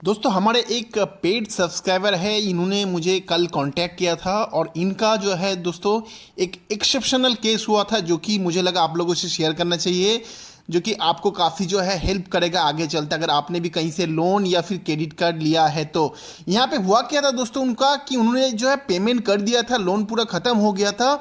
दोस्तों हमारे एक पेड सब्सक्राइबर है, इन्होंने मुझे कल कांटेक्ट किया था और इनका जो है दोस्तों एक एक्सेप्शनल केस हुआ था जो कि मुझे लगा आप लोगों से शेयर करना चाहिए, जो कि आपको काफ़ी जो है हेल्प करेगा आगे चलते अगर आपने भी कहीं से लोन या फिर क्रेडिट कार्ड लिया है। तो यहाँ पे हुआ क्या था दोस्तों उनका कि उन्होंने जो है पेमेंट कर दिया था, लोन पूरा ख़त्म हो गया था,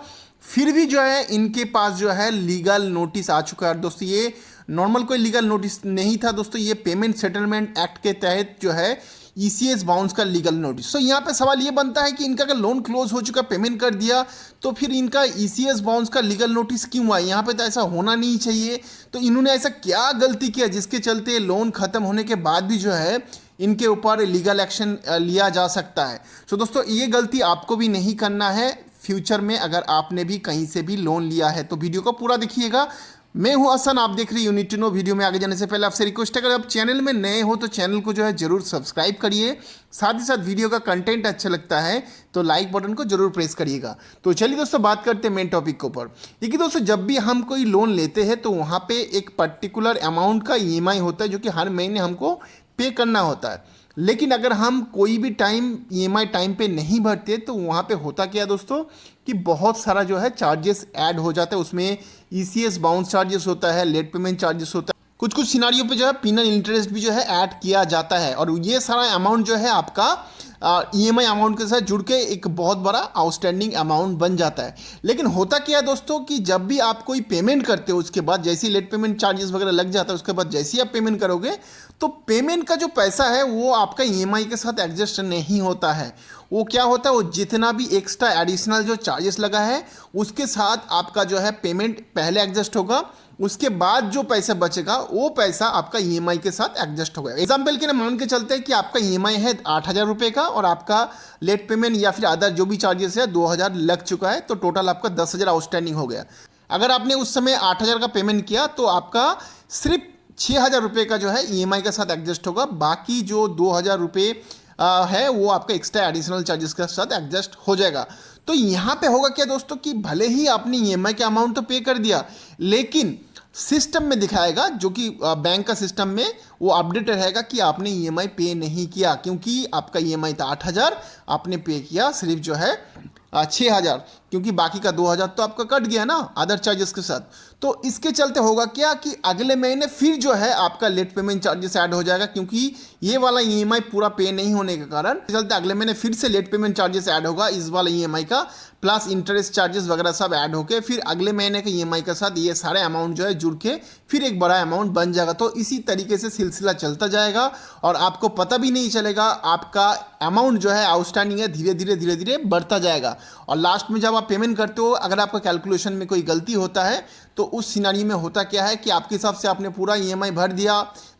फिर भी जो है इनके पास जो है लीगल नोटिस आ चुका है। दोस्तों ये नॉर्मल कोई लीगल नोटिस नहीं था दोस्तों, ये पेमेंट सेटलमेंट एक्ट के तहत जो है ईसीएस बाउंस का लीगल नोटिस। तो यहाँ पे सवाल ये बनता है कि इनका अगर लोन क्लोज हो चुका, पेमेंट कर दिया, तो फिर इनका ईसीएस बाउंस का लीगल नोटिस क्यों आया? यहाँ पे तो ऐसा होना नहीं चाहिए। तो इन्होंने ऐसा क्या गलती किया जिसके चलते लोन खत्म होने के बाद भी जो है इनके ऊपर लीगल एक्शन लिया जा सकता है? तो दोस्तों ये गलती आपको भी नहीं करना है फ्यूचर में, अगर आपने भी कहीं से भी लोन लिया है तो वीडियो को पूरा देखिएगा। मैं हूं हसन, आप देख रहे हैं यूनिट टू नो। वीडियो में आगे जाने से पहले आपसे रिक्वेस्ट है, अगर आप चैनल में नए हो तो चैनल को जो है जरूर सब्सक्राइब करिए, साथ ही साथ वीडियो का कंटेंट अच्छा लगता है तो लाइक बटन को जरूर प्रेस करिएगा। तो चलिए दोस्तों बात करते हैं मेन टॉपिक के ऊपर। देखिए दोस्तों, जब भी हम कोई लोन लेते हैं तो वहाँ पे एक पर्टिकुलर अमाउंट का ईएमआई होता है जो कि हर महीने हमको पे करना होता है। लेकिन अगर हम कोई भी टाइम ईएमआई टाइम पे नहीं भरते तो वहाँ पे होता क्या है दोस्तों कि बहुत सारा जो है चार्जेस ऐड हो जाता है। उसमें ईसीएस बाउंस चार्जेस होता है, लेट पेमेंट चार्जेस होता है, कुछ कुछ सिनारियों पे जो है पिनल इंटरेस्ट भी जो है ऐड किया जाता है। और ये सारा अमाउंट जो है आपका ईएमआई अमाउंट के साथ जुड़ के एक बहुत बड़ा आउटस्टैंडिंग अमाउंट बन जाता है। लेकिन होता क्या है दोस्तों कि जब भी आप कोई पेमेंट करते हो उसके बाद जैसे ही लेट पेमेंट चार्जेस वगैरह लग जाता है, उसके बाद जैसे ही आप पेमेंट करोगे तो पेमेंट का जो पैसा है वो आपका ईएमआई के साथ एडजस्ट नहीं होता है। वो क्या होता है, वो जितना भी एक्स्ट्रा एडिशनल जो चार्जेस लगा है उसके साथ आपका जो है पेमेंट पहले एडजस्ट होगा, उसके बाद जो पैसा बचेगा वो पैसा आपका ईएमआई के साथ एडजस्ट होगा। एग्जाम्पल के लिए मान के चलते हैं कि आपका ईएमआई है 8,000 रुपये का और आपका लेट पेमेंट या फिर अदर जो भी चार्जेस है 2,000 लग चुका है, तो टोटल आपका 10,000 आउटस्टैंडिंग हो गया। अगर आपने उस समय 8,000 का पेमेंट किया तो आपका सिर्फ 6,000 रुपये का जो है ईएमआई के साथ एडजस्ट होगा, बाकी जो 2,000 रुपये है वो आपका एक्स्ट्रा एडिशनल चार्जेस के साथ एडजस्ट हो जाएगा। तो यहाँ पे होगा क्या दोस्तों कि भले ही आपने ईएमआई का अमाउंट तो पे कर दिया, लेकिन सिस्टम में दिखाएगा, जो कि बैंक का सिस्टम में वो अपडेट रहेगा कि आपने ईएमआई पे नहीं किया, क्योंकि आपका ईएमआई था 8,000, आपने पे किया सिर्फ जो है 6,000, क्योंकि बाकी का 2,000 तो आपका कट गया ना अदर चार्जेस के साथ। तो इसके चलते होगा क्या कि अगले महीने फिर जो है आपका लेट पेमेंट चार्जेस ऐड हो जाएगा, क्योंकि ये वाला ईएमआई पूरा पे नहीं होने के कारण चलते अगले महीने फिर से लेट पेमेंट चार्जेस ऐड होगा इस वाला ईएमआई का, प्लस इंटरेस्ट चार्जेस वगैरह सब ऐड होके फिर अगले महीने के ईएमआई के साथ ये सारे अमाउंट जो है जुड़ के फिर एक बड़ा अमाउंट बन जाएगा। तो इसी तरीके से सिलसिला चलता जाएगा और आपको पता भी नहीं चलेगा, आपका अमाउंट जो है आउटस्टैंडिंग है धीरे धीरे धीरे धीरे बढ़ता जाएगा। और लास्ट में जब आप पेमेंट करते हो, अगर आपका कैलकुलेशन में कोई गलती होता है तो उस सिनारी में होता क्या है कि आपके हिसाब से आपने पूरा ईएमआई भर दिया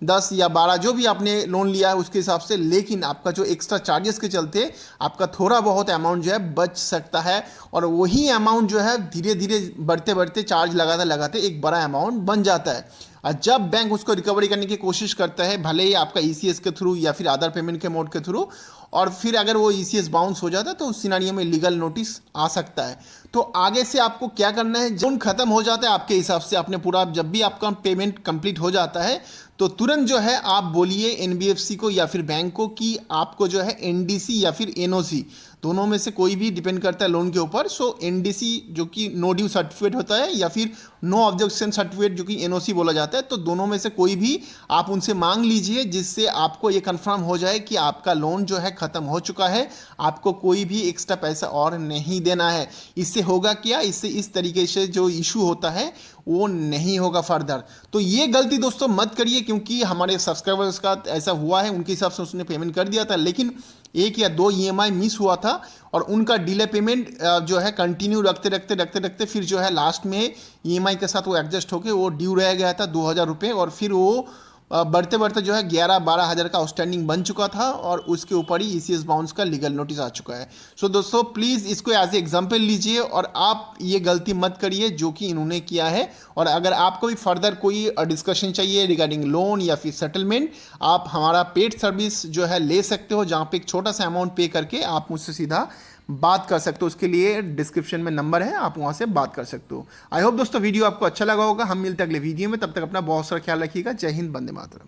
10 या 12 जो भी आपने लोन लिया है उसके हिसाब से, लेकिन आपका जो एक्स्ट्रा चार्जेस के चलते आपका थोड़ा बहुत अमाउंट जो है बच सकता है और वही अमाउंट जो है धीरे धीरे बढ़ते बढ़ते चार्ज लगाते लगाते एक बड़ा अमाउंट बन जाता है। और जब बैंक उसको रिकवरी करने की कोशिश करता है, भले ही आपका ईसीएस के थ्रू या फिर अदर पेमेंट के मोड के थ्रू, और फिर अगर वो ईसीएस बाउंस हो जाता है तो उस सिनारियो में लीगल नोटिस आ सकता है। तो आगे से आपको क्या करना है, लोन खत्म हो जाता है आपके हिसाब से, आपने पूरा जब भी आपका पेमेंट कंप्लीट हो जाता है तो तुरंत जो है आप बोलिए एनबीएफसी को या फिर बैंक को कि आपको जो है एनडीसी या फिर एनओसी, दोनों में से कोई भी डिपेंड करता है लोन के ऊपर। सो एनडीसी जो कि नो ड्यू सर्टिफिकेट होता है या फिर नो ऑब्जेक्शन सर्टिफिकेट जो कि एनओसी बोला जाता है, तो दोनों में से कोई भी आप उनसे मांग लीजिए, जिससे आपको ये कंफर्म हो जाए कि आपका लोन जो है ख़त्म हो चुका है, आपको कोई भी एक्स्ट्रा पैसा और नहीं देना है। इससे होगा क्या, इससे इस तरीके से जो इशू होता है वो नहीं होगा फर्दर। तो ये गलती दोस्तों मत करिए, क्योंकि हमारे सब्सक्राइबर्स का ऐसा हुआ है, उनके हिसाब से उसने पेमेंट कर दिया था लेकिन 1 या 2 ईएमआई मिस हुआ था और उनका डिले पेमेंट जो है कंटिन्यू रखते रखते रखते रखते फिर जो है लास्ट में ईएमआई के साथ वो एडजस्ट होके वो ड्यू रह गया था 2,000 रुपये, और फिर वो बढ़ते बढ़ते जो है 11-12 हज़ार का आउटस्टैंडिंग बन चुका था और उसके ऊपर ही ईसीएस बाउंस का लीगल नोटिस आ चुका है। सो दोस्तों प्लीज़ इसको एज ए एग्जांपल लीजिए और आप ये गलती मत करिए जो कि इन्होंने किया है। और अगर आपको भी फर्दर कोई डिस्कशन चाहिए रिगार्डिंग लोन या फिर सेटलमेंट, आप हमारा पेड सर्विस जो है ले सकते हो, जहाँ पे एक छोटा सा अमाउंट पे करके आप मुझसे सीधा बात कर सकते हो। उसके लिए डिस्क्रिप्शन में नंबर है, आप वहाँ से बात कर सकते हो। आई होप दोस्तों वीडियो आपको अच्छा लगा होगा। हम मिलते हैं अगले वीडियो में, तब तक अपना बहुत सारा ख्याल रखिएगा। जय हिंद, वंदे मातरम।